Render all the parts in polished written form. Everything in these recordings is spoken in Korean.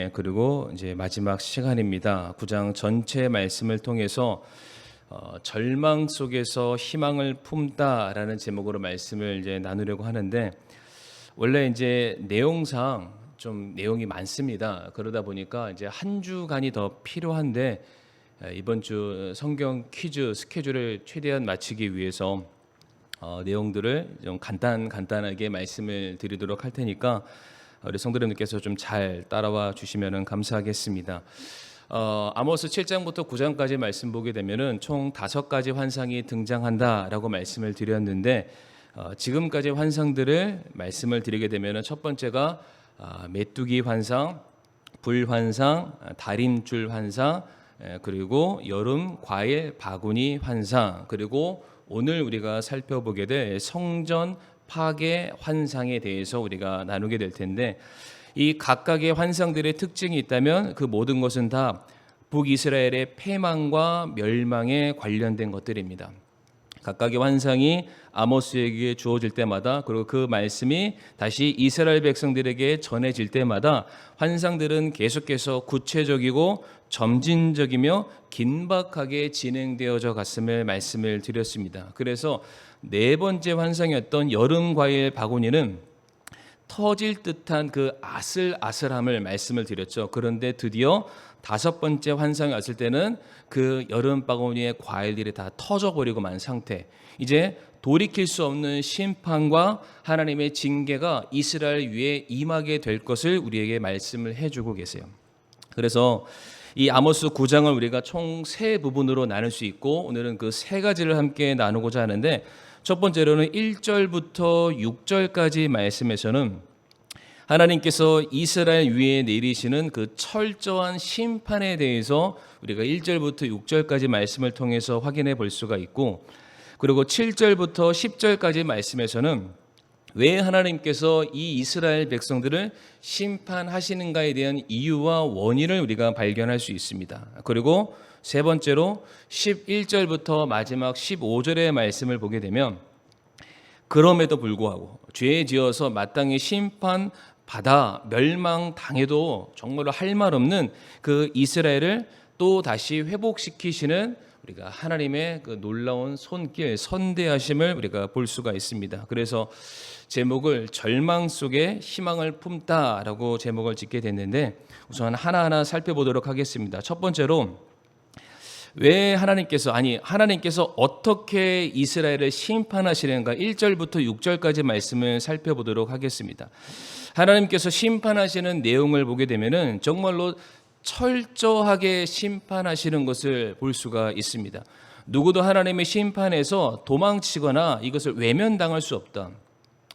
그리고 이제 마지막 시간입니다. 9장 전체 말씀을 통해서 절망 속에서 희망을 품다라는 제목으로 말씀을 이제 나누려고 하는데, 원래 이제 내용상 좀 내용이 많습니다. 그러다 보니까 이제 한 주간이 더 필요한데, 이번 주 성경 퀴즈 스케줄을 최대한 마치기 위해서 내용들을 좀 간단하게 말씀을 드리도록 할 테니까 우리 성도님들께서 좀 잘 따라와 주시면 감사하겠습니다. 아모스 7장부터 9장까지 말씀 보게 되면은 총 5가지 환상이 등장한다라고 말씀을 드렸는데, 지금까지 환상들을 말씀을 드리게 되면은 첫 번째가 메뚜기 환상, 불 환상, 다림줄 환상, 그리고 여름 과일 바구니 환상, 그리고 오늘 우리가 살펴보게 될 성전 파괴 환상에 대해서 우리가 나누게 될 텐데, 이 각각의 환상들의 특징이 있다면 그 모든 것은 다 북이스라엘의 패망과 멸망에 관련된 것들입니다. 각각의 환상이 아모스에게 주어질 때마다, 그리고 그 말씀이 다시 이스라엘 백성들에게 전해질 때마다 환상들은 계속해서 구체적이고 점진적이며 긴박하게 진행되어져 갔음을 말씀을 드렸습니다. 그래서 네 번째 환상이었던 여름 과일 바구니는 터질 듯한 그 아슬아슬함을 말씀을 드렸죠. 그런데 드디어 5번째 환상이 왔을 때는 그 여름 바구니의 과일들이 다 터져버리고 만 상태, 이제 돌이킬 수 없는 심판과 하나님의 징계가 이스라엘 위에 임하게 될 것을 우리에게 말씀을 해주고 계세요. 그래서 이 아모스 9장을 우리가 총 3부분으로 나눌 수 있고, 오늘은 그 3가지를 함께 나누고자 하는데, 첫 번째로는 1절부터 6절까지 말씀에서는 하나님께서 이스라엘 위에 내리시는 그 철저한 심판에 대해서 우리가 1절부터 6절까지 말씀을 통해서 확인해 볼 수가 있고, 그리고 7절부터 10절까지 말씀에서는 왜 하나님께서 이 이스라엘 백성들을 심판하시는가에 대한 이유와 원인을 우리가 발견할 수 있습니다. 그리고 세 번째로 11절부터 마지막 15절의 말씀을 보게 되면, 그럼에도 불구하고 죄에 지어서 마땅히 심판받아 멸망당해도 정말로 할 말 없는 그 이스라엘을 또 다시 회복시키시는 우리가 하나님의 그 놀라운 손길, 선대하심을 우리가 볼 수가 있습니다. 그래서 제목을 절망 속에 희망을 품다라고 제목을 짓게 됐는데, 우선 하나하나 살펴보도록 하겠습니다. 첫 번째로, 왜 하나님께서 어떻게 이스라엘을 심판하시는가, 1절부터 6절까지 말씀을 살펴보도록 하겠습니다. 하나님께서 심판하시는 내용을 보게 되면은 정말로 철저하게 심판하시는 것을 볼 수가 있습니다. 누구도 하나님의 심판에서 도망치거나 이것을 외면당할 수 없다.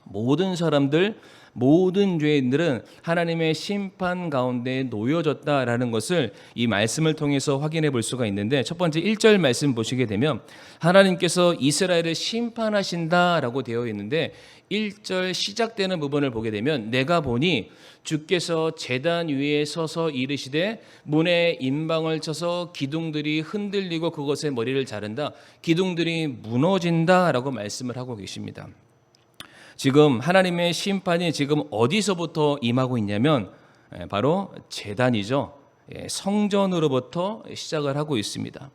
모든 사람들, 모든 죄인들은 하나님의 심판 가운데 놓여졌다라는 것을 이 말씀을 통해서 확인해 볼 수가 있는데, 첫 번째 1절 말씀 보시게 되면 하나님께서 이스라엘을 심판하신다라고 되어 있는데, 1절 시작되는 부분을 보게 되면, 내가 보니 주께서 제단 위에 서서 이르시되 문에 임방을 쳐서 기둥들이 흔들리고 그것의 머리를 자른다, 기둥들이 무너진다라고 말씀을 하고 계십니다. 지금 하나님의 심판이 지금 어디서부터 임하고 있냐면 바로 제단이죠. 성전으로부터 시작을 하고 있습니다.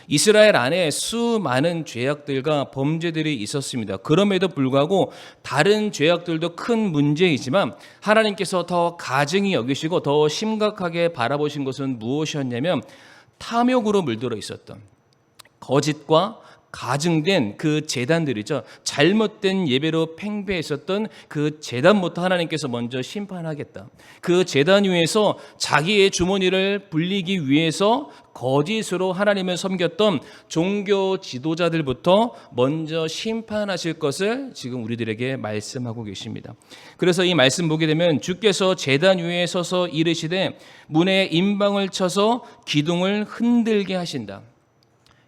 이스라엘 안에 수많은 죄악들과 범죄들이 있었습니다. 그럼에도 불구하고 다른 죄악들도 큰 문제이지만 하나님께서 더 가증히 여기시고 더 심각하게 바라보신 것은 무엇이었냐면, 탐욕으로 물들어 있었던 거짓과 가증된 그 제단들이죠. 잘못된 예배로 팽배했었던 그 제단부터 하나님께서 먼저 심판하겠다. 그 제단 위에서 자기의 주머니를 불리기 위해서 거짓으로 하나님을 섬겼던 종교 지도자들부터 먼저 심판하실 것을 지금 우리들에게 말씀하고 계십니다. 그래서 이 말씀 보게 되면, 주께서 제단 위에 서서 이르시되 문에 임방을 쳐서 기둥을 흔들게 하신다.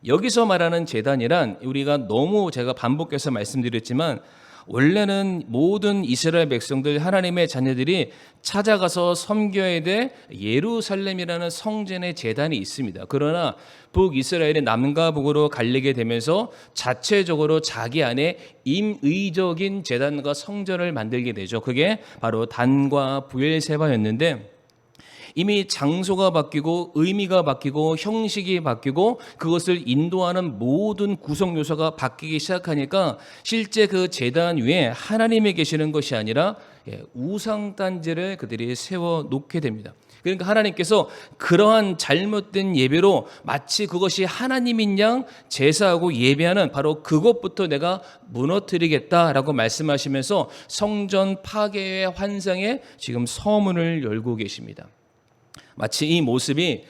여기서 말하는 제단이란, 우리가 너무 제가 반복해서 말씀드렸지만, 원래는 모든 이스라엘 백성들, 하나님의 자녀들이 찾아가서 섬겨야 될 예루살렘이라는 성전의 제단이 있습니다. 그러나 북이스라엘이 남과 북으로 갈리게 되면서 자체적으로 자기 안에 임의적인 제단과 성전을 만들게 되죠. 그게 바로 단과 브엘세바였는데, 이미 장소가 바뀌고 의미가 바뀌고 형식이 바뀌고 그것을 인도하는 모든 구성 요소가 바뀌기 시작하니까 실제 그 제단 위에 하나님이 계시는 것이 아니라 우상 단지를 그들이 세워 놓게 됩니다. 그러니까 하나님께서 그러한 잘못된 예배로 마치 그것이 하나님인 양 제사하고 예배하는 바로 그것부터 내가 무너뜨리겠다라고 말씀하시면서 성전 파괴의 환상에 지금 서문을 열고 계십니다. 마치 이 모습이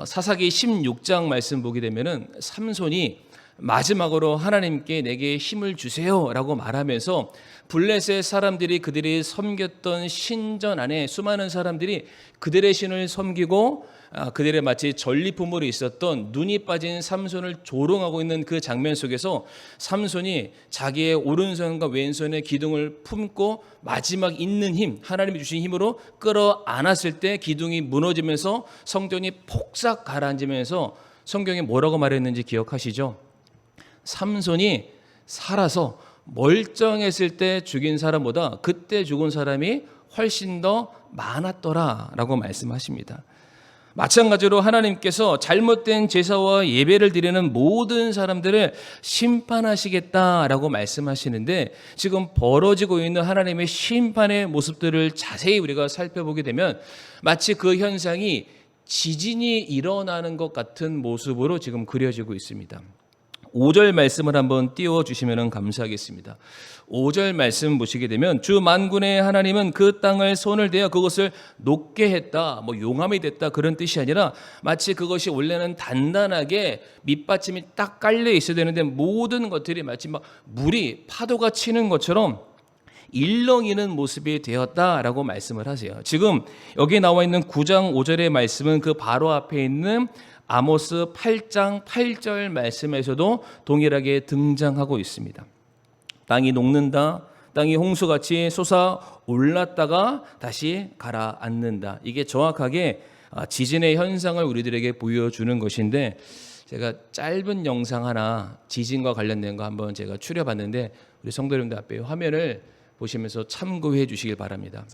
사사기 16장 말씀 보게 되면은 삼손이 마지막으로 하나님께 내게 힘을 주세요라고 말하면서 블레셋 사람들이 그들이 섬겼던 신전 안에 수많은 사람들이 그들의 신을 섬기고 그들의 마치 전리품으로 있었던 눈이 빠진 삼손을 조롱하고 있는 그 장면 속에서 삼손이 자기의 오른손과 왼손의 기둥을 품고 마지막 있는 힘, 하나님이 주신 힘으로 끌어안았을 때 기둥이 무너지면서 성전이 폭삭 가라앉으면서 성경에 뭐라고 말했는지 기억하시죠? 삼손이 살아서 멀쩡했을 때 죽인 사람보다 그때 죽은 사람이 훨씬 더 많았더라라고 말씀하십니다. 마찬가지로 하나님께서 잘못된 제사와 예배를 드리는 모든 사람들을 심판하시겠다라고 말씀하시는데 지금 벌어지고 있는 하나님의 심판의 모습들을 자세히 우리가 살펴보게 되면 마치 그 현상이 지진이 일어나는 것 같은 모습으로 지금 그려지고 있습니다. 5절 말씀을 한번 띄워주시면 감사하겠습니다. 5절 말씀 보시게 되면 주 만군의 하나님은 그 땅을 손을 대어 그것을 높게 했다, 용암이 됐다 그런 뜻이 아니라 마치 그것이 원래는 단단하게 밑받침이 딱 깔려 있어야 되는데 모든 것들이 마치 막 물이 파도가 치는 것처럼 일렁이는 모습이 되었다라고 말씀을 하세요. 지금 여기 나와 있는 9장 5절의 말씀은 그 바로 앞에 있는 아모스 8장 8절 말씀에서도 동일하게 등장하고 있습니다. 땅이 녹는다, 땅이 홍수같이 솟아 올랐다가 다시 가라앉는다. 이게 정확하게 지진의 현상을 우리들에게 보여주는 것인데 제가 짧은 영상 하나 지진과 관련된 거 한번 제가 추려봤는데 우리 성도 여러분들 앞에 화면을 보시면서 참고해 주시길 바랍니다.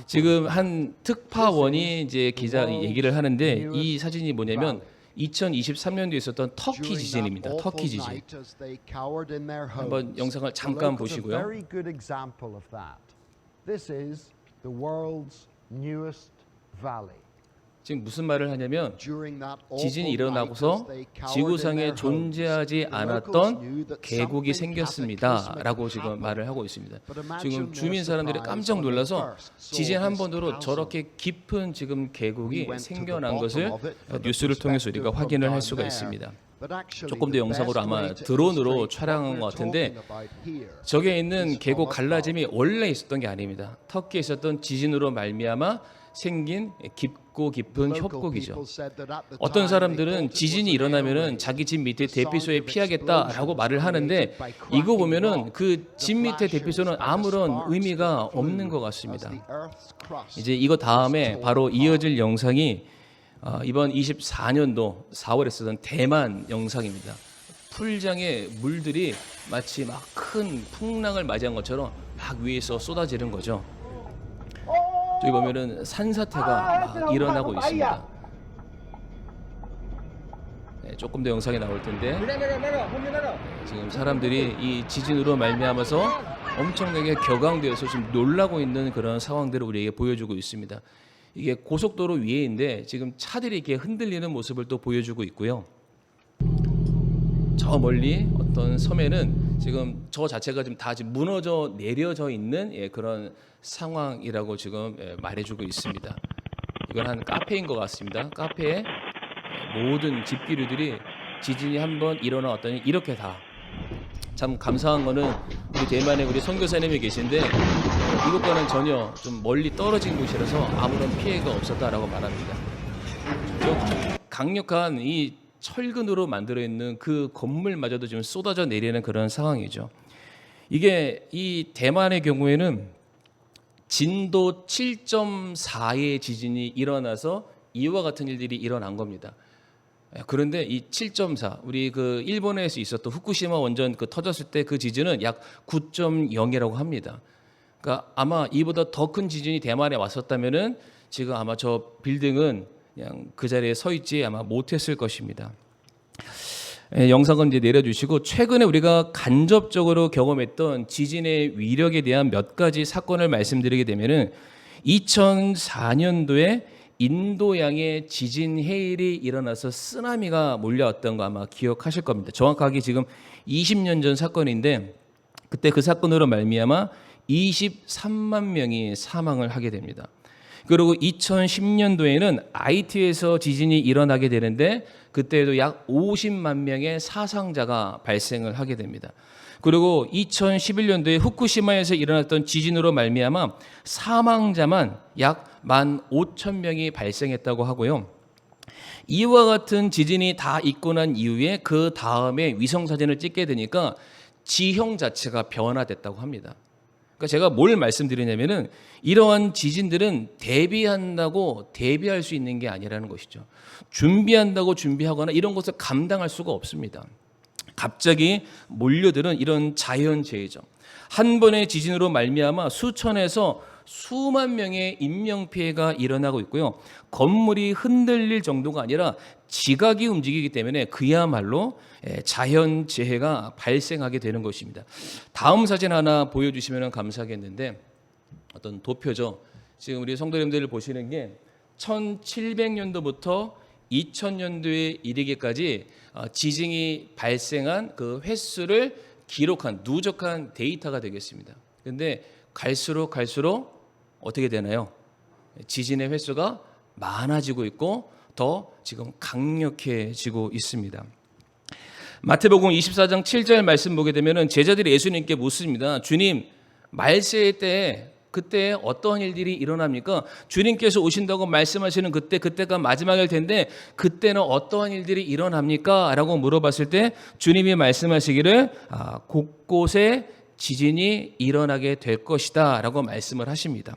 지금 한 특파원이 이제 기자 얘기를 하는데 이 사진이 뭐냐면 2023년도에 있었던 터키 지진입니다. 터키 지진. 한번 영상을 잠깐 보시고요. 지금 무슨 말을 하냐면 지진이 일어나고서 지구상에 존재하지 않았던 계곡이 생겼습니다 라고 지금 말을 하고 있습니다. 지금 주민 사람들이 깜짝 놀라서 지진 한 번으로 저렇게 깊은 지금 계곡이 생겨난 것을 뉴스를 통해서 우리가 확인을 할 수가 있습니다. 조금 더 영상으로 아마 드론으로 촬영한 것 같은데 저기에 있는 계곡 갈라짐이 원래 있었던 게 아닙니다. 터키에 있었던 지진으로 말미암아 생긴 깊고 깊은 협곡이죠. 어떤 사람들은 지진이 일어나면은 자기 집 밑에 대피소에 피하겠다라고 말을 하는데 이거 보면은 그 집 밑에 대피소는 아무런 의미가 없는 것 같습니다. 이제 이거 다음에 바로 이어질 영상이 이번 24년도 4월에 쓰던 대만 영상입니다. 풀장의 물들이 마치 막 큰 풍랑을 맞이한 것처럼 막 위에서 쏟아지는 거죠. 저기 보면은 산사태가 막 일어나고 있습니다. 네, 조금 더 영상이 나올 텐데 지금 사람들이 이 지진으로 말미암아서 엄청나게 격앙되어서 지금 놀라고 있는 그런 상황들을 우리에게 보여주고 있습니다. 이게 고속도로 위에인데 지금 차들이 이렇게 흔들리는 모습을 또 보여주고 있고요. 저 멀리 어떤 섬에는 지금 저 자체가 지금 다 지금 무너져 내려져 있는 그런 상황이라고 지금 말해주고 있습니다. 이건 한 카페인 것 같습니다. 카페에 모든 집기류들이 지진이 한번 일어나왔더니 이렇게 다. 참 감사한 거는 우리 대만에 우리 선교사님이 계신데 이곳과는 전혀 좀 멀리 떨어진 곳이라서 아무런 피해가 없었다라고 말합니다. 강력한 이 철근으로 만들어 있는 그 건물마저도 지금 쏟아져 내리는 그런 상황이죠. 이게 이 대만의 경우에는 진도 7.4의 지진이 일어나서 이와 같은 일들이 일어난 겁니다. 그런데 이 7.4 우리 그 일본에서 있었던 후쿠시마 원전 그 터졌을 때 그 지진은 약 9.0이라고 합니다. 그러니까 아마 이보다 더 큰 지진이 대만에 왔었다면은 지금 아마 저 빌딩은 그냥 그 자리에 서 있지 아마 못했을 것입니다. 영상은 이제 내려주시고, 최근에 우리가 간접적으로 경험했던 지진의 위력에 대한 몇 가지 사건을 말씀드리게 되면은 2004년도에 인도양에 지진 해일이 일어나서 쓰나미가 몰려왔던 거 아마 기억하실 겁니다. 정확하게 지금 20년 전 사건인데, 그때 그 사건으로 말미암아 23만 명이 사망을 하게 됩니다. 그리고 2010년도에는 아이티에서 지진이 일어나게 되는데, 그때도 약 50만 명의 사상자가 발생을 하게 됩니다. 그리고 2011년도에 후쿠시마에서 일어났던 지진으로 말미암아 사망자만 약 15,000명이 발생했다고 하고요. 이와 같은 지진이 다 있고 난 이후에 그 다음에 위성사진을 찍게 되니까 지형 자체가 변화됐다고 합니다. 그러니까 제가 뭘 말씀드리냐면은, 이러한 지진들은 대비한다고 대비할 수 있는 게 아니라는 것이죠. 준비한다고 준비하거나 이런 것을 감당할 수가 없습니다. 갑자기 몰려드는 이런 자연재해죠. 한 번의 지진으로 말미암아 수천에서 수만 명의 인명피해가 일어나고 있고요. 건물이 흔들릴 정도가 아니라 지각이 움직이기 때문에 그야말로 자연재해가 발생하게 되는 것입니다. 다음 사진 하나 보여주시면 감사하겠는데, 어떤 도표죠. 지금 우리 성도님들 보시는 게 1700년도부터 2000년도에 이르기까지 지진이 발생한 그 횟수를 기록한 누적한 데이터가 되겠습니다. 그런데 갈수록 어떻게 되나요? 지진의 횟수가 많아지고 있고 더 지금 강력해지고 있습니다. 마태복음 24장 7절 말씀 보게 되면은 제자들이 예수님께 묻습니다. 주님, 말세 때 그때 어떠한 일들이 일어납니까? 주님께서 오신다고 말씀하시는 그때가 마지막일 텐데 그때는 어떠한 일들이 일어납니까? 라고 물어봤을 때 주님이 말씀하시기를 곳곳에 지진이 일어나게 될 것이다 라고 말씀을 하십니다.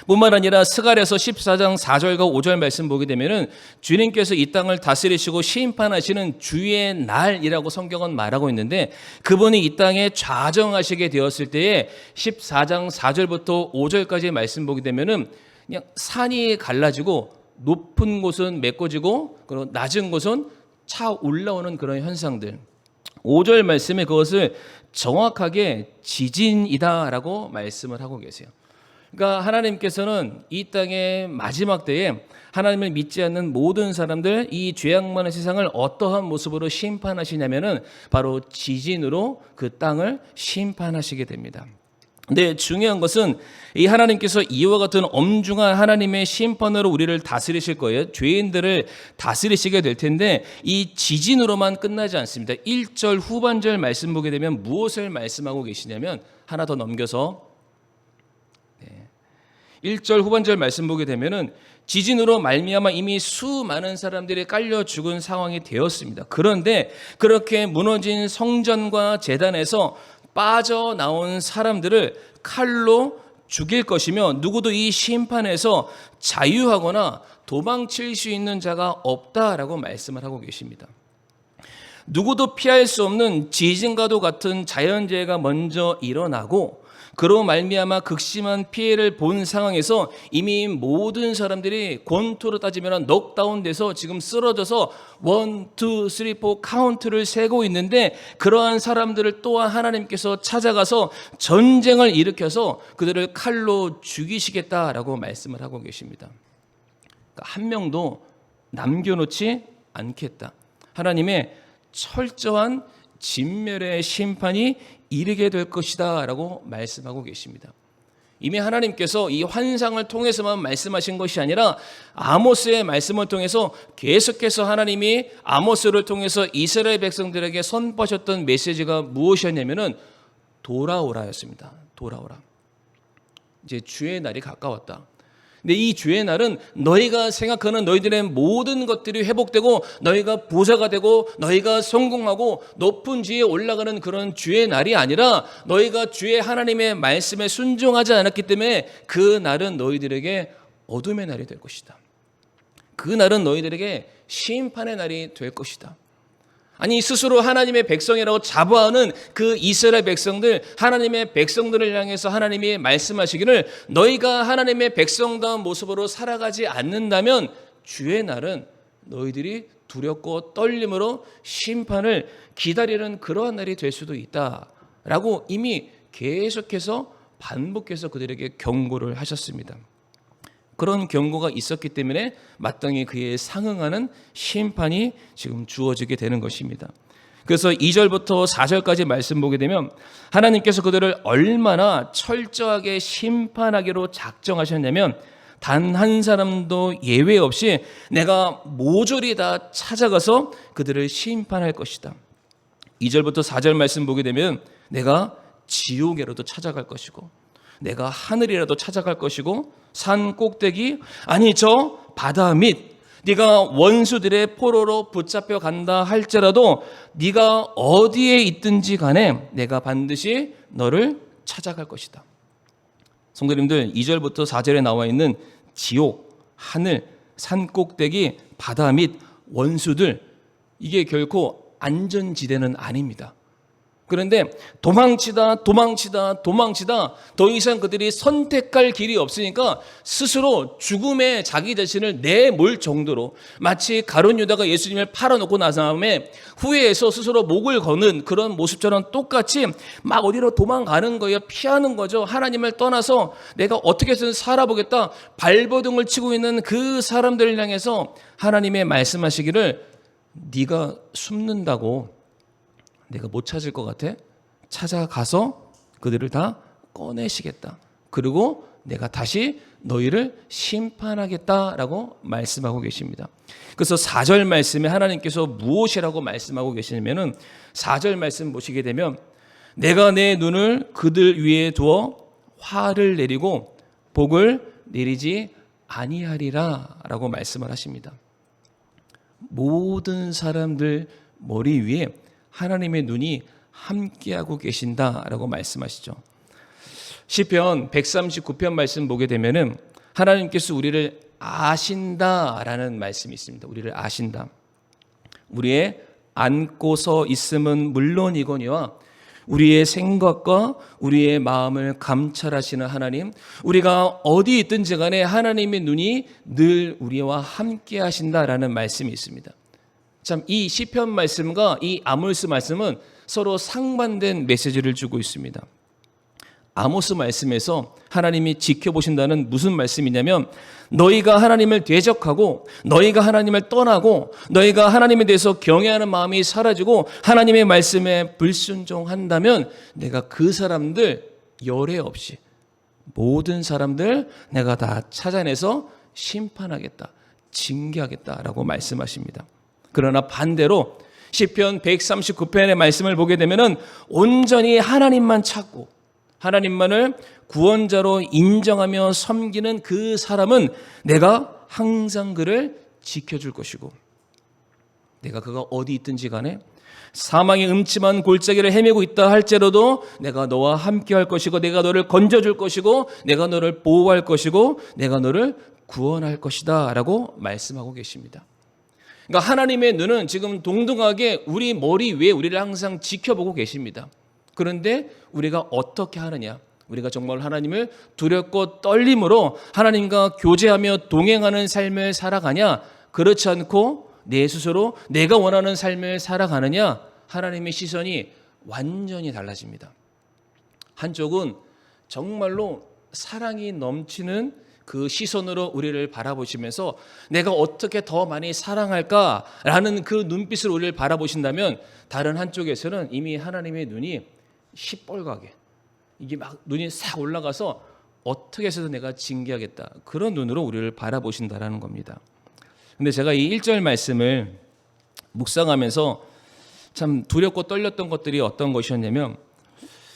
뿐만 아니라 스가랴서 14장 4절과 5절 말씀 보게 되면은 주님께서 이 땅을 다스리시고 심판하시는 주의 날이라고 성경은 말하고 있는데, 그분이 이 땅에 좌정하시게 되었을 때에 14장 4절부터 5절까지 말씀 보게 되면은 그냥 산이 갈라지고 높은 곳은 메꿔지고 그리고 낮은 곳은 차 올라오는 그런 현상들. 5절 말씀에 그것을 정확하게 지진이다라고 말씀을 하고 계세요. 그러니까 하나님께서는 이 땅의 마지막 때에 하나님을 믿지 않는 모든 사람들, 이 죄악 많은 세상을 어떠한 모습으로 심판하시냐면은 바로 지진으로 그 땅을 심판하시게 됩니다. 근데 중요한 것은 이 하나님께서 이와 같은 엄중한 하나님의 심판으로 우리를 다스리실 거예요. 죄인들을 다스리시게 될 텐데 이 지진으로만 끝나지 않습니다. 1절 후반절 말씀 보게 되면 무엇을 말씀하고 계시냐면, 하나 더 넘겨서 1절 후반절 말씀 보게 되면은 지진으로 말미암아 이미 수많은 사람들이 깔려 죽은 상황이 되었습니다. 그런데 그렇게 무너진 성전과 제단에서 빠져나온 사람들을 칼로 죽일 것이며 누구도 이 심판에서 자유하거나 도망칠 수 있는 자가 없다라고 말씀을 하고 계십니다. 누구도 피할 수 없는 지진과도 같은 자연재해가 먼저 일어나고, 그로 말미암아 극심한 피해를 본 상황에서 이미 모든 사람들이 권투로 따지면 넉다운돼서 지금 쓰러져서 1, 2, 3, 4 카운트를 세고 있는데, 그러한 사람들을 또한 하나님께서 찾아가서 전쟁을 일으켜서 그들을 칼로 죽이시겠다라고 말씀을 하고 계십니다. 그러니까 한 명도 남겨놓지 않겠다. 하나님의 철저한 진멸의 심판이 이르게 될 것이다 라고 말씀하고 계십니다. 이미 하나님께서 이 환상을 통해서만 말씀하신 것이 아니라 아모스의 말씀을 통해서 계속해서 하나님이 아모스를 통해서 이스라엘 백성들에게 선포하셨던 메시지가 무엇이었냐면은 돌아오라였습니다. 돌아오라. 이제 주의 날이 가까웠다. 근데 이 주의 날은 너희가 생각하는 너희들의 모든 것들이 회복되고 너희가 부자가 되고 너희가 성공하고 높은 지에 올라가는 그런 주의 날이 아니라, 너희가 주의 하나님의 말씀에 순종하지 않았기 때문에 그 날은 너희들에게 어둠의 날이 될 것이다. 그 날은 너희들에게 심판의 날이 될 것이다. 아니 스스로 하나님의 백성이라고 자부하는 그 이스라엘 백성들, 하나님의 백성들을 향해서 하나님이 말씀하시기를 너희가 하나님의 백성다운 모습으로 살아가지 않는다면 주의 날은 너희들이 두렵고 떨림으로 심판을 기다리는 그러한 날이 될 수도 있다라고 이미 계속해서 반복해서 그들에게 경고를 하셨습니다. 그런 경고가 있었기 때문에 마땅히 그에 상응하는 심판이 지금 주어지게 되는 것입니다. 그래서 2절부터 4절까지 말씀 보게 되면 하나님께서 그들을 얼마나 철저하게 심판하기로 작정하셨냐면 단 한 사람도 예외 없이 내가 모조리 다 찾아가서 그들을 심판할 것이다. 2절부터 4절 말씀 보게 되면 내가 지옥에라도 찾아갈 것이고 내가 하늘이라도 찾아갈 것이고 산 꼭대기 아니 저 바다 밑 네가 원수들의 포로로 붙잡혀 간다 할지라도 네가 어디에 있든지 간에 내가 반드시 너를 찾아갈 것이다. 성도님들 2절부터 4절에 나와 있는 지옥, 하늘, 산 꼭대기, 바다 밑, 원수들 이게 결코 안전지대는 아닙니다. 그런데 도망치다 더 이상 그들이 선택할 길이 없으니까 스스로 죽음에 자기 자신을 내몰 정도로 마치 가룟 유다가 예수님을 팔아놓고 난 다음에 후회해서 스스로 목을 거는 그런 모습처럼 똑같이 막 어디로 도망가는 거예요. 피하는 거죠. 하나님을 떠나서 내가 어떻게 해서든 살아보겠다 발버둥을 치고 있는 그 사람들을 향해서 하나님의 말씀하시기를 네가 숨는다고 내가 못 찾을 것 같아? 찾아가서 그들을 다 꺼내시겠다. 그리고 내가 다시 너희를 심판하겠다라고 말씀하고 계십니다. 그래서 4절 말씀에 하나님께서 무엇이라고 말씀하고 계시냐면은 4절 말씀 보시게 되면 내가 내 눈을 그들 위에 두어 화를 내리고 복을 내리지 아니하리라라고 말씀을 하십니다. 모든 사람들 머리 위에 하나님의 눈이 함께하고 계신다라고 말씀하시죠. 시편 139편 말씀 보게 되면은 하나님께서 우리를 아신다라는 말씀이 있습니다. 우리를 아신다. 우리의 안고서 있음은 물론이거니와 우리의 생각과 우리의 마음을 감찰하시는 하나님, 우리가 어디 있든지 간에 하나님의 눈이 늘 우리와 함께 하신다라는 말씀이 있습니다. 참 이 시편 말씀과 이 아모스 말씀은 서로 상반된 메시지를 주고 있습니다. 아모스 말씀에서 하나님이 지켜보신다는 무슨 말씀이냐면 너희가 하나님을 대적하고 너희가 하나님을 떠나고 너희가 하나님에 대해서 경외하는 마음이 사라지고 하나님의 말씀에 불순종한다면 내가 그 사람들 열애 없이 모든 사람들 내가 다 찾아내서 심판하겠다, 징계하겠다라고 말씀하십니다. 그러나 반대로 시편 139편의 말씀을 보게 되면은 온전히 하나님만 찾고 하나님만을 구원자로 인정하며 섬기는 그 사람은 내가 항상 그를 지켜줄 것이고 내가 그가 어디 있든지 간에 사망의 음침한 골짜기를 헤매고 있다 할지라도 내가 너와 함께 할 것이고 내가 너를 건져줄 것이고 내가 너를 보호할 것이고 내가 너를 구원할 것이다 라고 말씀하고 계십니다. 그러니까 하나님의 눈은 지금 동등하게 우리 머리 위에 우리를 항상 지켜보고 계십니다. 그런데 우리가 어떻게 하느냐? 우리가 정말 하나님을 두렵고 떨림으로 하나님과 교제하며 동행하는 삶을 살아가냐? 그렇지 않고 내 스스로 내가 원하는 삶을 살아가느냐? 하나님의 시선이 완전히 달라집니다. 한쪽은 정말로 사랑이 넘치는 그 시선으로 우리를 바라보시면서 내가 어떻게 더 많이 사랑할까라는 그 눈빛으로 우리를 바라보신다면 다른 한쪽에서는 이미 하나님의 눈이 시뻘겋게 이게 막 눈이 싹 올라가서 어떻게 해서든 내가 징계하겠다 그런 눈으로 우리를 바라보신다라는 겁니다. 근데 제가 이 1절 말씀을 묵상하면서 참 두렵고 떨렸던 것들이 어떤 것이었냐면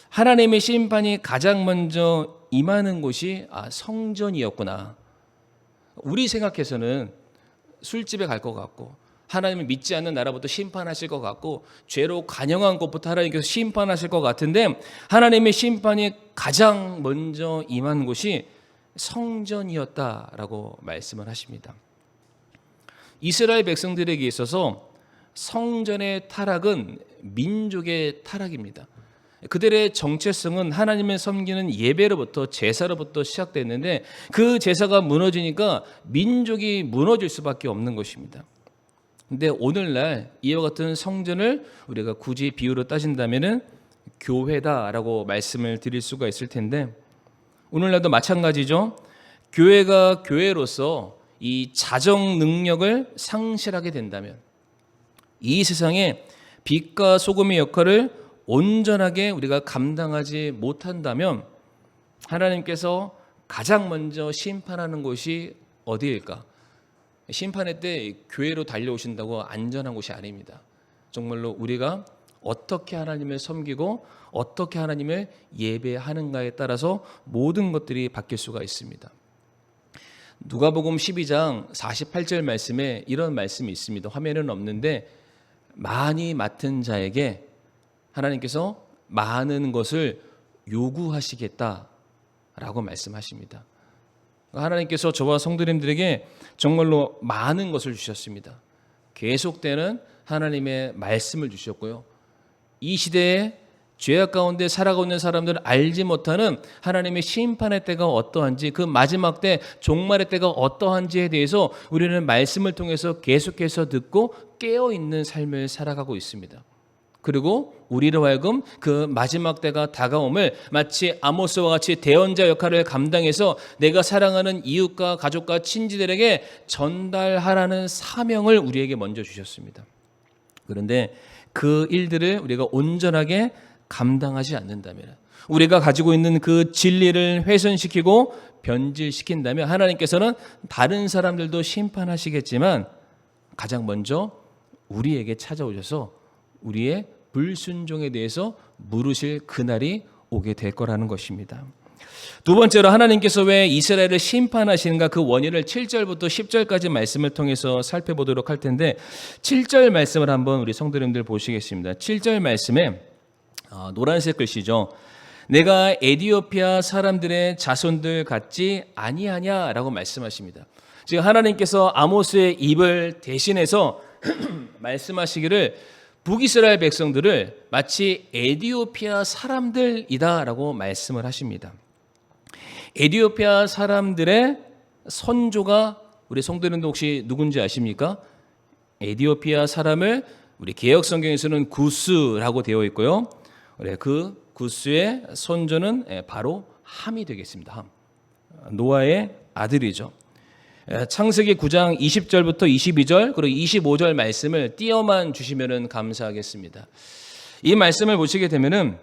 하나님의 심판이 가장 먼저 임하는 곳이 성전이었구나. 우리 생각해서는 술집에 갈 것 같고 하나님을 믿지 않는 나라부터 심판하실 것 같고 죄로 간영한 곳부터 하나님께서 심판하실 것 같은데 하나님의 심판이 가장 먼저 임한 곳이 성전이었다라고 말씀을 하십니다. 이스라엘 백성들에게 있어서 성전의 타락은 민족의 타락입니다. 그들의 정체성은 하나님을 섬기는 예배로부터 제사로부터 시작됐는데 그 제사가 무너지니까 민족이 무너질 수밖에 없는 것입니다. 근데 오늘날 이와 같은 성전을 우리가 굳이 비유로 따진다면은 교회다라고 말씀을 드릴 수가 있을 텐데 오늘날도 마찬가지죠. 교회가 교회로서 이 자정 능력을 상실하게 된다면 이 세상에 빛과 소금의 역할을 온전하게 우리가 감당하지 못한다면 하나님께서 가장 먼저 심판하는 곳이 어디일까? 심판의 때 교회로 달려오신다고 안전한 곳이 아닙니다. 정말로 우리가 어떻게 하나님을 섬기고 어떻게 하나님을 예배하는가에 따라서 모든 것들이 바뀔 수가 있습니다. 누가복음 12장 48절 말씀에 이런 말씀이 있습니다. 화면에는 없는데 많이 맡은 자에게 하나님께서 많은 것을 요구하시겠다라고 말씀하십니다. 하나님께서 저와 성도님들에게 정말로 많은 것을 주셨습니다. 계속되는 하나님의 말씀을 주셨고요. 이 시대에 죄악 가운데 살아가고 있는 사람들은 알지 못하는 하나님의 심판의 때가 어떠한지, 그 마지막 때 종말의 때가 어떠한지에 대해서 우리는 말씀을 통해서 계속해서 듣고 깨어있는 삶을 살아가고 있습니다. 그리고 우리로 하여금 그 마지막 때가 다가옴을 마치 아모스와 같이 대언자 역할을 감당해서 내가 사랑하는 이웃과 가족과 친지들에게 전달하라는 사명을 우리에게 먼저 주셨습니다. 그런데 그 일들을 우리가 온전하게 감당하지 않는다면, 우리가 가지고 있는 그 진리를 훼손시키고 변질시킨다면 하나님께서는 다른 사람들도 심판하시겠지만 가장 먼저 우리에게 찾아오셔서 우리의 불순종에 대해서 물으실 그날이 오게 될 거라는 것입니다. 두 번째로 하나님께서 왜 이스라엘을 심판하시는가, 그 원인을 7절부터 10절까지 말씀을 통해서 살펴보도록 할 텐데 7절 말씀을 한번 우리 성도님들 보시겠습니다. 7절 말씀에 노란색 글씨죠. 내가 에디오피아 사람들의 자손들 같지 아니하냐라고 말씀하십니다. 지금 하나님께서 아모스의 입을 대신해서 말씀하시기를 북이스라엘 백성들을 마치 에디오피아 사람들이다라고 말씀을 하십니다. 에디오피아 사람들의 선조가 우리 성도님들 혹시 누군지 아십니까? 에디오피아 사람을 우리 개역 성경에서는 구스라고 되어 있고요. 그 구스의 선조는 바로 함이 되겠습니다. 함. 노아의 아들이죠. 창세기 9장 20절부터 22절 그리고 25절 말씀을 띄어만 주시면 감사하겠습니다. 이 말씀을 보시게 되면은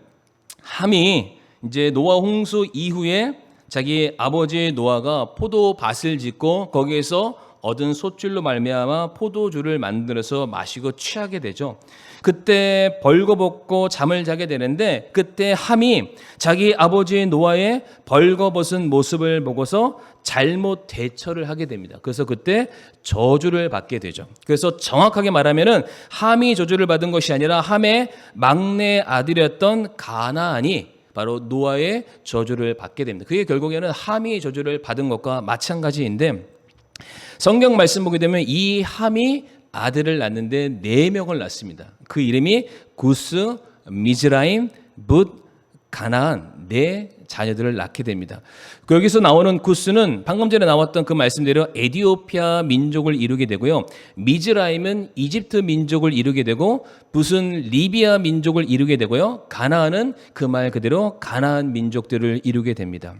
함이 이제 노아 홍수 이후에 자기 아버지 노아가 포도밭을 짓고 거기에서 얻은 솥줄로 말미암아 포도주를 만들어서 마시고 취하게 되죠. 그때 벌거벗고 잠을 자게 되는데 그때 함이 자기 아버지 노아의 벌거벗은 모습을 보고서 잘못 대처를 하게 됩니다. 그래서 그때 저주를 받게 되죠. 그래서 정확하게 말하면은 함이 저주를 받은 것이 아니라 함의 막내 아들이었던 가나안이 바로 노아의 저주를 받게 됩니다. 그게 결국에는 함이 저주를 받은 것과 마찬가지인데 성경 말씀 보게 되면 이 함이 아들을 낳는데 4명을 낳습니다. 그 이름이 구스, 미즈라임, 붓, 가나안 4자녀들을 낳게 됩니다. 여기서 나오는 구스는 방금 전에 나왔던 그 말씀대로 에디오피아 민족을 이루게 되고요. 미즈라임은 이집트 민족을 이루게 되고 붓은 리비아 민족을 이루게 되고요. 가나안은 그 말 그대로 가나안 민족들을 이루게 됩니다.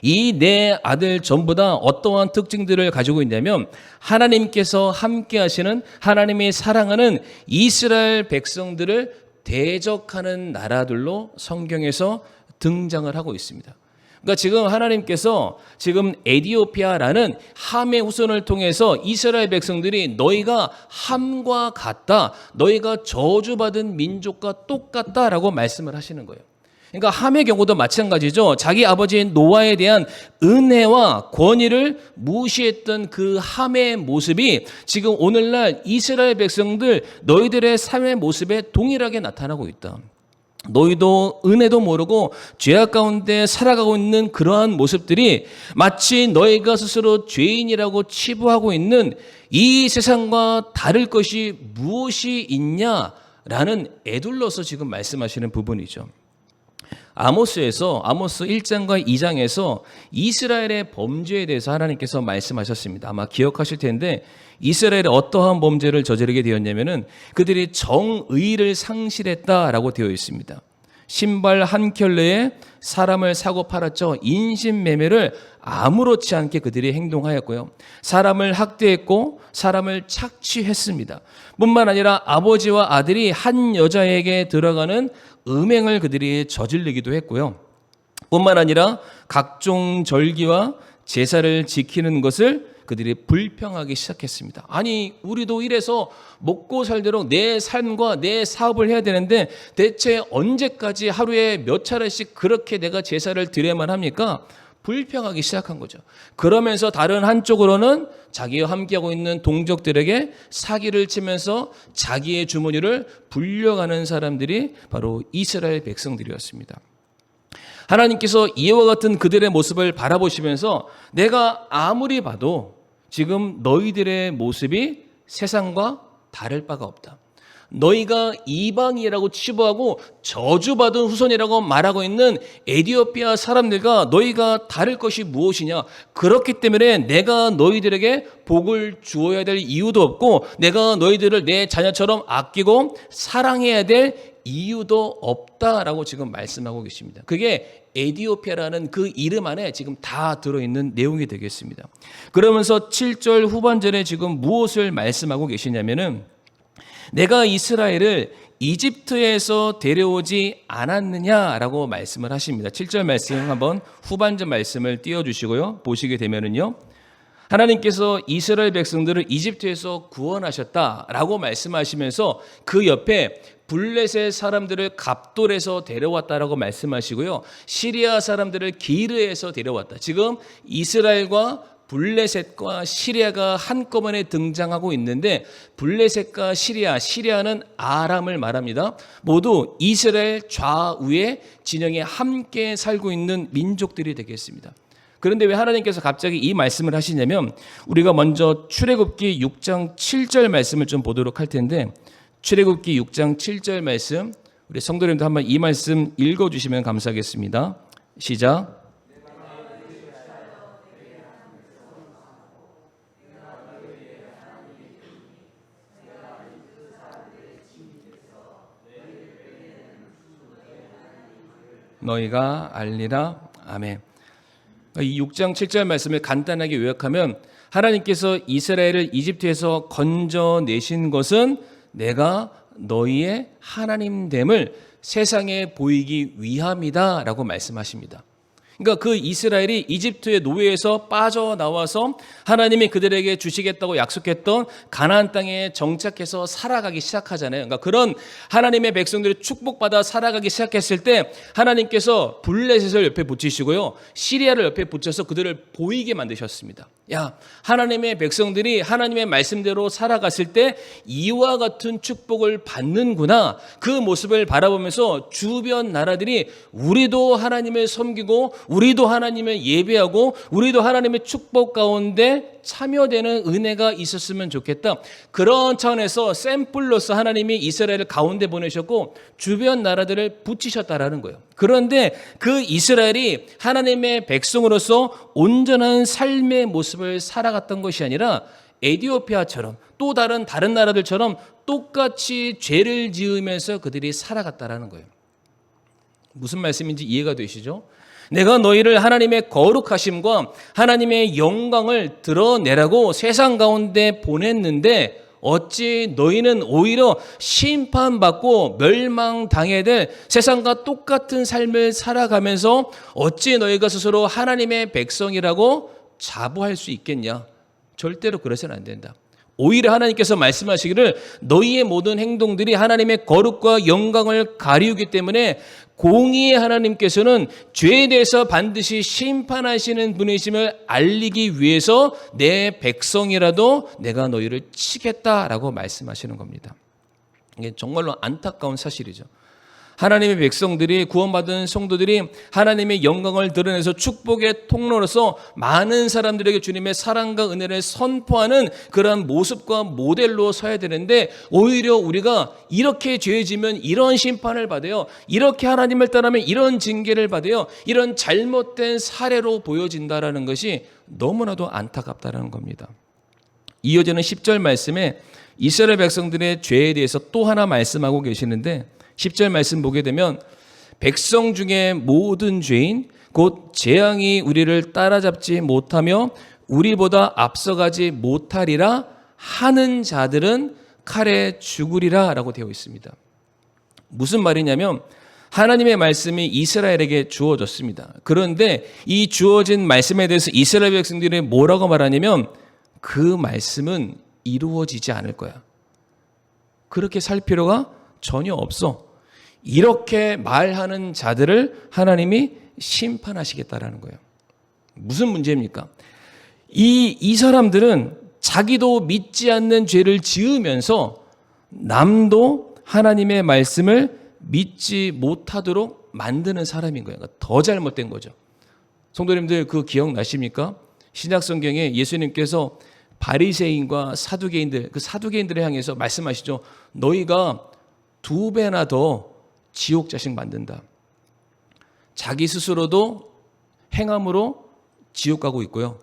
이 4 아들 전부 다 어떠한 특징들을 가지고 있냐면 하나님께서 함께 하시는, 하나님이 사랑하는 이스라엘 백성들을 대적하는 나라들로 성경에서 등장을 하고 있습니다. 그러니까 지금 하나님께서 지금 에디오피아라는 함의 후손을 통해서 이스라엘 백성들이 너희가 함과 같다, 너희가 저주받은 민족과 똑같다라고 말씀을 하시는 거예요. 그러니까 함의 경우도 마찬가지죠. 자기 아버지인 노아에 대한 은혜와 권위를 무시했던 그 함의 모습이 지금 오늘날 이스라엘 백성들 너희들의 삶의 모습에 동일하게 나타나고 있다. 너희도 은혜도 모르고 죄악 가운데 살아가고 있는 그러한 모습들이 마치 너희가 스스로 죄인이라고 치부하고 있는 이 세상과 다를 것이 무엇이 있냐라는 에둘러서 지금 말씀하시는 부분이죠. 아모스 1장과 2장에서 이스라엘의 범죄에 대해서 하나님께서 말씀하셨습니다. 아마 기억하실 텐데 이스라엘이 어떠한 범죄를 저지르게 되었냐면은 그들이 정의를 상실했다라고 되어 있습니다. 신발 한 켤레에 사람을 사고 팔았죠. 인신매매를 아무렇지 않게 그들이 행동하였고요. 사람을 학대했고 사람을 착취했습니다. 뿐만 아니라 아버지와 아들이 한 여자에게 들어가는 음행을 그들이 저지르기도 했고요. 뿐만 아니라 각종 절기와 제사를 지키는 것을 그들이 불평하기 시작했습니다. 아니, 우리도 이래서 먹고 살도록 내 삶과 내 사업을 해야 되는데 대체 언제까지 하루에 몇 차례씩 그렇게 내가 제사를 드려야만 합니까? 불평하기 시작한 거죠. 그러면서 다른 한쪽으로는 자기와 함께하고 있는 동족들에게 사기를 치면서 자기의 주머니를 불려가는 사람들이 바로 이스라엘 백성들이었습니다. 하나님께서 이와 같은 그들의 모습을 바라보시면서 내가 아무리 봐도 지금 너희들의 모습이 세상과 다를 바가 없다. 너희가 이방이라고 치부하고 저주받은 후손이라고 말하고 있는 에티오피아 사람들과 너희가 다를 것이 무엇이냐. 그렇기 때문에 내가 너희들에게 복을 주어야 될 이유도 없고 내가 너희들을 내 자녀처럼 아끼고 사랑해야 될 이유도 없다라고 지금 말씀하고 계십니다. 그게 에티오피아라는 그 이름 안에 지금 다 들어있는 내용이 되겠습니다. 그러면서 7절 후반절에 지금 무엇을 말씀하고 계시냐면은 내가 이스라엘을 이집트에서 데려오지 않았느냐라고 말씀을 하십니다. 7절 말씀 한번 후반절 말씀을 띄워주시고요. 보시게 되면은요. 하나님께서 이스라엘 백성들을 이집트에서 구원하셨다라고 말씀하시면서 그 옆에 블레셋 사람들을 갑돌에서 데려왔다라고 말씀하시고요. 시리아 사람들을 기르에서 데려왔다. 지금 이스라엘과 블레셋과 시리아가 한꺼번에 등장하고 있는데 블레셋과 시리아는 아람을 말합니다. 모두 이스라엘 좌우의 진영에 함께 살고 있는 민족들이 되겠습니다. 그런데 왜 하나님께서 갑자기 이 말씀을 하시냐면 우리가 먼저 출애굽기 6장 7절 말씀을 좀 보도록 할 텐데 출애굽기 6장 7절 말씀 우리 성도님도 한번 이 말씀 읽어주시면 감사하겠습니다. 시작. 너희가 알리라. 아멘. 이 6장 7절 말씀을 간단하게 요약하면 하나님께서 이스라엘을 이집트에서 건져내신 것은 내가 너희의 하나님됨을 세상에 보이기 위함이다 라고 말씀하십니다. 그러니까 그 이스라엘이 이집트의 노예에서 빠져나와서 하나님이 그들에게 주시겠다고 약속했던 가나안 땅에 정착해서 살아가기 시작하잖아요. 그러니까 그런 하나님의 백성들이 축복받아 살아가기 시작했을 때 하나님께서 블레셋을 옆에 붙이시고요. 시리아를 옆에 붙여서 그들을 보이게 만드셨습니다. 야, 하나님의 백성들이 하나님의 말씀대로 살아갔을 때 이와 같은 축복을 받는구나. 그 모습을 바라보면서 주변 나라들이 우리도 하나님을 섬기고 우리도 하나님을 예배하고 우리도 하나님의 축복 가운데 참여되는 은혜가 있었으면 좋겠다. 그런 차원에서 샘플로서 하나님이 이스라엘을 가운데 보내셨고 주변 나라들을 붙이셨다라는 거예요. 그런데 그 이스라엘이 하나님의 백성으로서 온전한 삶의 모습을 살아갔던 것이 아니라 에티오피아처럼 또 다른 나라들처럼 똑같이 죄를 지으면서 그들이 살아갔다라는 거예요. 무슨 말씀인지 이해가 되시죠? 내가 너희를 하나님의 거룩하심과 하나님의 영광을 드러내라고 세상 가운데 보냈는데 어찌 너희는 오히려 심판받고 멸망당해야 될 세상과 똑같은 삶을 살아가면서 어찌 너희가 스스로 하나님의 백성이라고 자부할 수 있겠냐? 절대로 그래서는 안 된다. 오히려 하나님께서 말씀하시기를 너희의 모든 행동들이 하나님의 거룩과 영광을 가리우기 때문에 공의의 하나님께서는 죄에 대해서 반드시 심판하시는 분이심을 알리기 위해서 내 백성이라도 내가 너희를 치겠다라고 말씀하시는 겁니다. 이게 정말로 안타까운 사실이죠. 하나님의 백성들이, 구원받은 성도들이 하나님의 영광을 드러내서 축복의 통로로서 많은 사람들에게 주님의 사랑과 은혜를 선포하는 그러한 모습과 모델로 서야 되는데, 오히려 우리가 이렇게 죄지면 이런 심판을 받아요, 이렇게 하나님을 떠나면 이런 징계를 받아요, 이런 잘못된 사례로 보여진다라는 것이 너무나도 안타깝다는 겁니다. 이어지는 10절 말씀에 이스라엘 백성들의 죄에 대해서 또 하나 말씀하고 계시는데, 10절 말씀 보게 되면 백성 중에 모든 죄인 곧 재앙이 우리를 따라잡지 못하며 우리보다 앞서가지 못하리라 하는 자들은 칼에 죽으리라 라고 되어 있습니다. 무슨 말이냐면 하나님의 말씀이 이스라엘에게 주어졌습니다. 그런데 이 주어진 말씀에 대해서 이스라엘 백성들이 뭐라고 말하냐면 그 말씀은 이루어지지 않을 거야. 그렇게 살 필요가 전혀 없어. 이렇게 말하는 자들을 하나님이 심판하시겠다라는 거예요. 무슨 문제입니까? 이 사람들은 자기도 믿지 않는 죄를 지으면서 남도 하나님의 말씀을 믿지 못하도록 만드는 사람인 거예요. 그러니까 더 잘못된 거죠. 성도님들 그 기억나십니까? 신약 성경에 예수님께서 바리새인과 사두개인들, 그 사두개인들을 향해서 말씀하시죠. 너희가 2배나 더 지옥 자식 만든다. 자기 스스로도 행함으로 지옥 가고 있고요.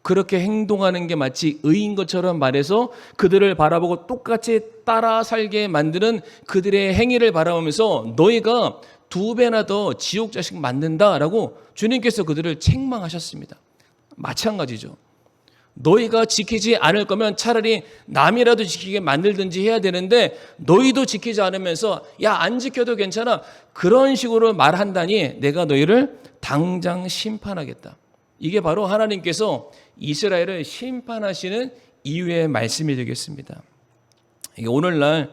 그렇게 행동하는 게 마치 의인 것처럼 말해서 그들을 바라보고 똑같이 따라 살게 만드는 그들의 행위를 바라보면서 너희가 2배나 더 지옥 자식 만든다라고 주님께서 그들을 책망하셨습니다. 마찬가지죠. 너희가 지키지 않을 거면 차라리 남이라도 지키게 만들든지 해야 되는데 너희도 지키지 않으면서 야, 안 지켜도 괜찮아, 그런 식으로 말한다니 내가 너희를 당장 심판하겠다. 이게 바로 하나님께서 이스라엘을 심판하시는 이유의 말씀이 되겠습니다. 이게 오늘날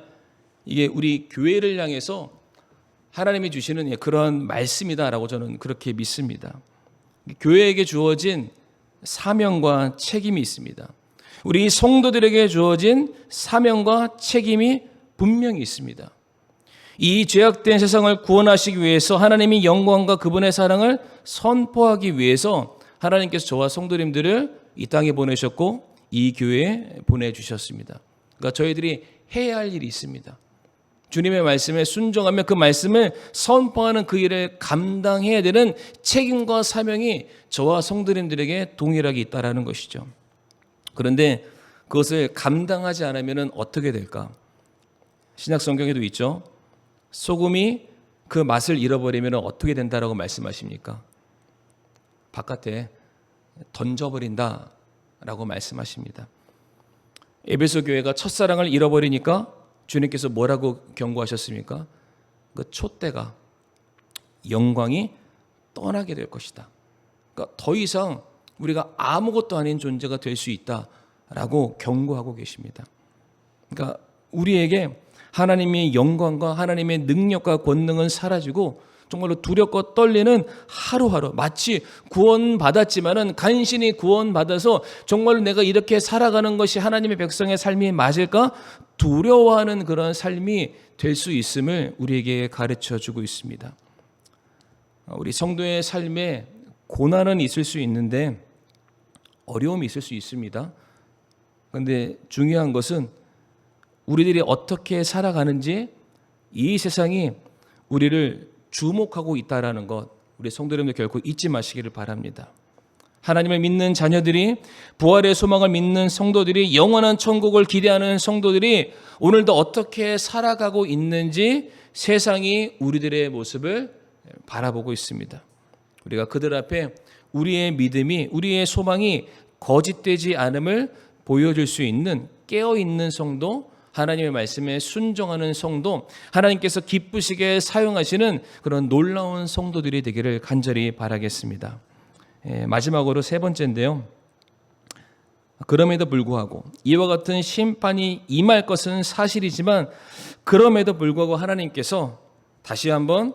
이게 우리 교회를 향해서 하나님이 주시는 그런 말씀이다라고 저는 그렇게 믿습니다. 교회에게 주어진 사명과 책임이 있습니다. 우리 성도들에게 주어진 사명과 책임이 분명히 있습니다. 이 죄악된 세상을 구원하시기 위해서 하나님이 영광과 그분의 사랑을 선포하기 위해서 하나님께서 저와 성도님들을 이 땅에 보내셨고 이 교회에 보내주셨습니다. 그러니까 저희들이 해야 할 일이 있습니다. 주님의 말씀에 순종하며 그 말씀을 선포하는 그 일을 감당해야 되는 책임과 사명이 저와 성도님들에게 동일하게 있다는 것이죠. 그런데 그것을 감당하지 않으면 어떻게 될까? 신약 성경에도 있죠. 소금이 그 맛을 잃어버리면 어떻게 된다라고 말씀하십니까? 바깥에 던져버린다라고 말씀하십니다. 에베소 교회가 첫사랑을 잃어버리니까 주님께서 뭐라고 경고하셨습니까? 그 촛대가, 영광이 떠나게 될 것이다. 그러니까 더 이상 우리가 아무것도 아닌 존재가 될 수 있다라고 경고하고 계십니다. 그러니까 우리에게 하나님의 영광과 하나님의 능력과 권능은 사라지고 정말로 두렵고 떨리는 하루하루, 마치 구원받았지만은 간신히 구원받아서 정말로 내가 이렇게 살아가는 것이 하나님의 백성의 삶이 맞을까 두려워하는 그런 삶이 될 수 있음을 우리에게 가르쳐 주고 있습니다. 우리 성도의 삶에 고난은 있을 수 있는데 어려움이 있을 수 있습니다. 그런데 중요한 것은 우리들이 어떻게 살아가는지 이 세상이 우리를 주목하고 있다라는 것, 우리 성도님들 결코 잊지 마시기를 바랍니다. 하나님을 믿는 자녀들이, 부활의 소망을 믿는 성도들이, 영원한 천국을 기대하는 성도들이 오늘도 어떻게 살아가고 있는지 세상이 우리들의 모습을 바라보고 있습니다. 우리가 그들 앞에 우리의 믿음이, 우리의 소망이 거짓되지 않음을 보여줄 수 있는 깨어있는 성도, 하나님의 말씀에 순종하는 성도, 하나님께서 기쁘시게 사용하시는 그런 놀라운 성도들이 되기를 간절히 바라겠습니다. 마지막으로 세 번째인데요. 그럼에도 불구하고 이와 같은 심판이 임할 것은 사실이지만 그럼에도 불구하고 하나님께서 다시 한번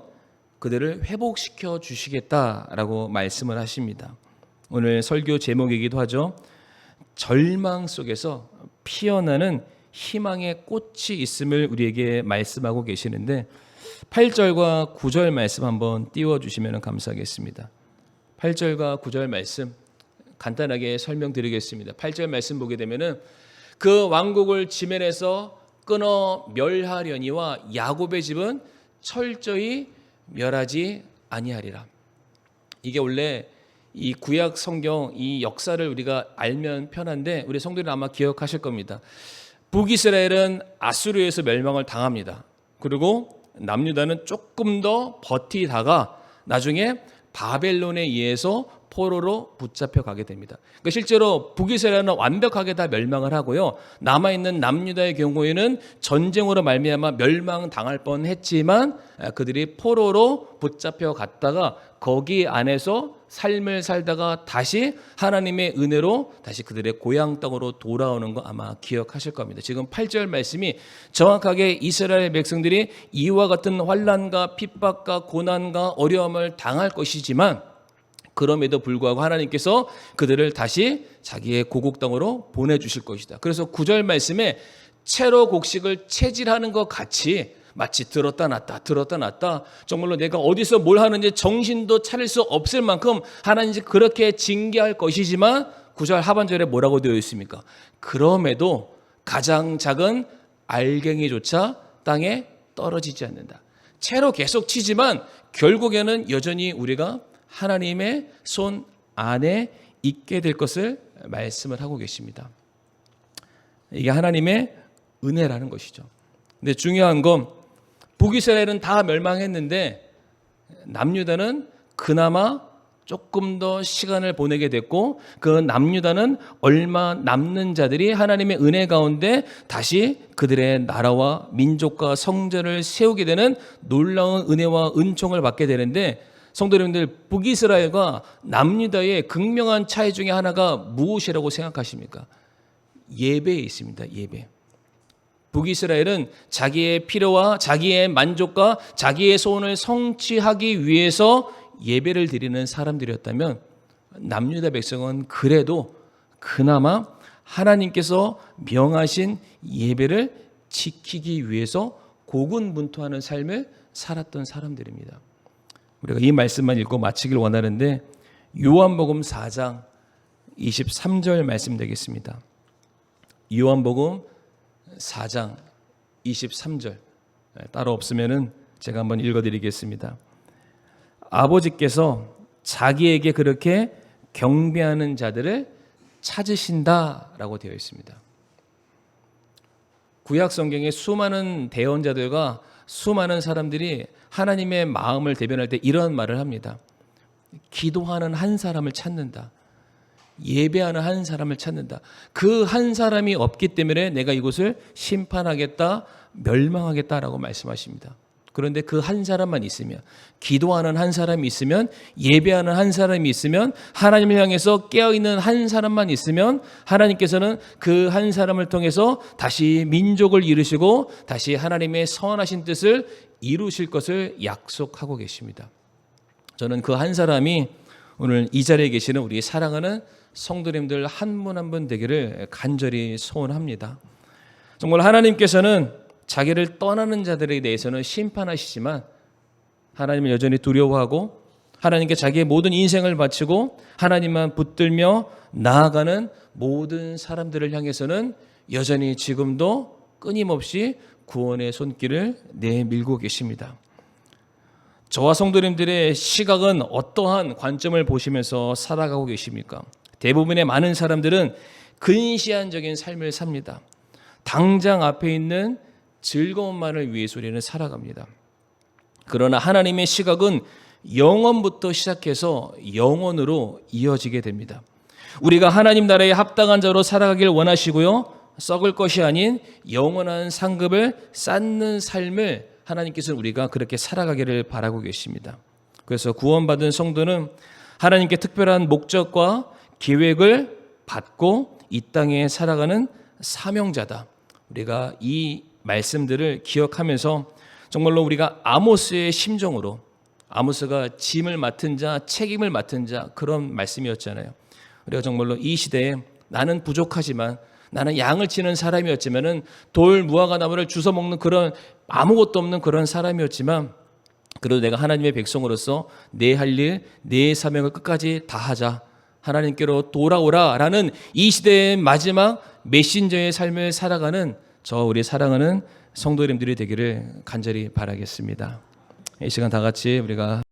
그들을 회복시켜 주시겠다라고 말씀을 하십니다. 오늘 설교 제목이기도 하죠. 절망 속에서 피어나는 희망의 꽃이 있음을 우리에게 말씀하고 계시는데 8절과 9절 말씀 한번 띄워주시면 감사하겠습니다. 8절과 9절 말씀 간단하게 설명드리겠습니다. 8절 말씀 보게 되면은 그 왕국을 지면에서 끊어 멸하려니와 야곱의 집은 철저히 멸하지 아니하리라. 이게 원래 이 구약 성경 이 역사를 우리가 알면 편한데 우리 성도들은 아마 기억하실 겁니다. 북이스라엘은 아수르에서 멸망을 당합니다. 그리고 남유다는 조금 더 버티다가 나중에 바벨론에 의해서 포로로 붙잡혀 가게 됩니다. 그러니까 실제로 북이스라엘은 완벽하게 다 멸망을 하고요. 남아있는 남유다의 경우에는 전쟁으로 말미암아 멸망당할 뻔했지만 그들이 포로로 붙잡혀 갔다가 거기 안에서 삶을 살다가 다시 하나님의 은혜로 다시 그들의 고향 땅으로 돌아오는 거 아마 기억하실 겁니다. 지금 8절 말씀이 정확하게 이스라엘 백성들이 이와 같은 환난과 핍박과 고난과 어려움을 당할 것이지만 그럼에도 불구하고 하나님께서 그들을 다시 자기의 고국 땅으로 보내주실 것이다. 그래서 9절 말씀에 채로 곡식을 채질하는 것 같이 마치 들었다 놨다 정말로 내가 어디서 뭘 하는지 정신도 차릴 수 없을 만큼 하나님이 그렇게 징계할 것이지만 9절 하반절에 뭐라고 되어 있습니까? 그럼에도 가장 작은 알갱이조차 땅에 떨어지지 않는다. 채로 계속 치지만 결국에는 여전히 우리가 하나님의 손 안에 있게 될 것을 말씀을 하고 계십니다. 이게 하나님의 은혜라는 것이죠. 근데 중요한 건 북이스라엘은 다 멸망했는데 남유다는 그나마 조금 더 시간을 보내게 됐고 그 남유다는 얼마 남는 자들이 하나님의 은혜 가운데 다시 그들의 나라와 민족과 성전을 세우게 되는 놀라운 은혜와 은총을 받게 되는데 성도 여러분들, 북이스라엘과 남유다의 극명한 차이 중에 하나가 무엇이라고 생각하십니까? 예배에 있습니다. 예배. 북이스라엘은 자기의 필요와 자기의 만족과 자기의 소원을 성취하기 위해서 예배를 드리는 사람들이었다면 남유다 백성은 그래도 그나마 하나님께서 명하신 예배를 지키기 위해서 고군분투하는 삶을 살았던 사람들입니다. 우리가 이 말씀만 읽고 마치길 원하는데 요한복음 4장 23절 말씀 되겠습니다. 요한복음 4장 23절 따로 없으면은 제가 한번 읽어드리겠습니다. 아버지께서 자기에게 그렇게 경배하는 자들을 찾으신다라고 되어 있습니다. 구약 성경의 수많은 대언자들과 수많은 사람들이 하나님의 마음을 대변할 때 이런 말을 합니다. 기도하는 한 사람을 찾는다. 예배하는 한 사람을 찾는다. 그 한 사람이 없기 때문에 내가 이곳을 심판하겠다, 멸망하겠다라고 말씀하십니다. 그런데 그 한 사람만 있으면, 기도하는 한 사람이 있으면, 예배하는 한 사람이 있으면, 하나님을 향해서 깨어있는 한 사람만 있으면 하나님께서는 그 한 사람을 통해서 다시 민족을 이루시고 다시 하나님의 선하신 뜻을 이루실 것을 약속하고 계십니다. 저는 그 한 사람이 오늘 이 자리에 계시는 우리 사랑하는 성도님들 한 분 한 분 되기를 간절히 소원합니다. 정말 하나님께서는 자기를 떠나는 자들에 대해서는 심판하시지만 하나님을 여전히 두려워하고 하나님께 자기의 모든 인생을 바치고 하나님만 붙들며 나아가는 모든 사람들을 향해서는 여전히 지금도 끊임없이 구원의 손길을 내밀고 계십니다. 저와 성도님들의 시각은 어떠한 관점을 보시면서 살아가고 계십니까? 대부분의 많은 사람들은 근시안적인 삶을 삽니다. 당장 앞에 있는 즐거움만을 위해서 우리는 살아갑니다. 그러나 하나님의 시각은 영원부터 시작해서 영원으로 이어지게 됩니다. 우리가 하나님 나라에 합당한 자로 살아가길 원하시고요. 썩을 것이 아닌 영원한 상급을 쌓는 삶을 하나님께서는 우리가 그렇게 살아가기를 바라고 계십니다. 그래서 구원받은 성도는 하나님께 특별한 목적과 계획을 받고 이 땅에 살아가는 사명자다. 우리가 이 말씀들을 기억하면서 정말로 우리가 아모스의 심정으로, 아모스가 짐을 맡은 자, 책임을 맡은 자, 그런 말씀이었잖아요. 우리가 정말로 이 시대에 나는 부족하지만 나는 양을 치는 사람이었지만은 돌 무화과 나무를 주워 먹는 그런 아무것도 없는 그런 사람이었지만 그래도 내가 하나님의 백성으로서 내 할 일, 내 사명을 끝까지 다하자. 하나님께로 돌아오라라는 이 시대의 마지막 메신저의 삶을 살아가는 저 우리 사랑하는 성도님들이 되기를 간절히 바라겠습니다. 이 시간 다 같이 우리가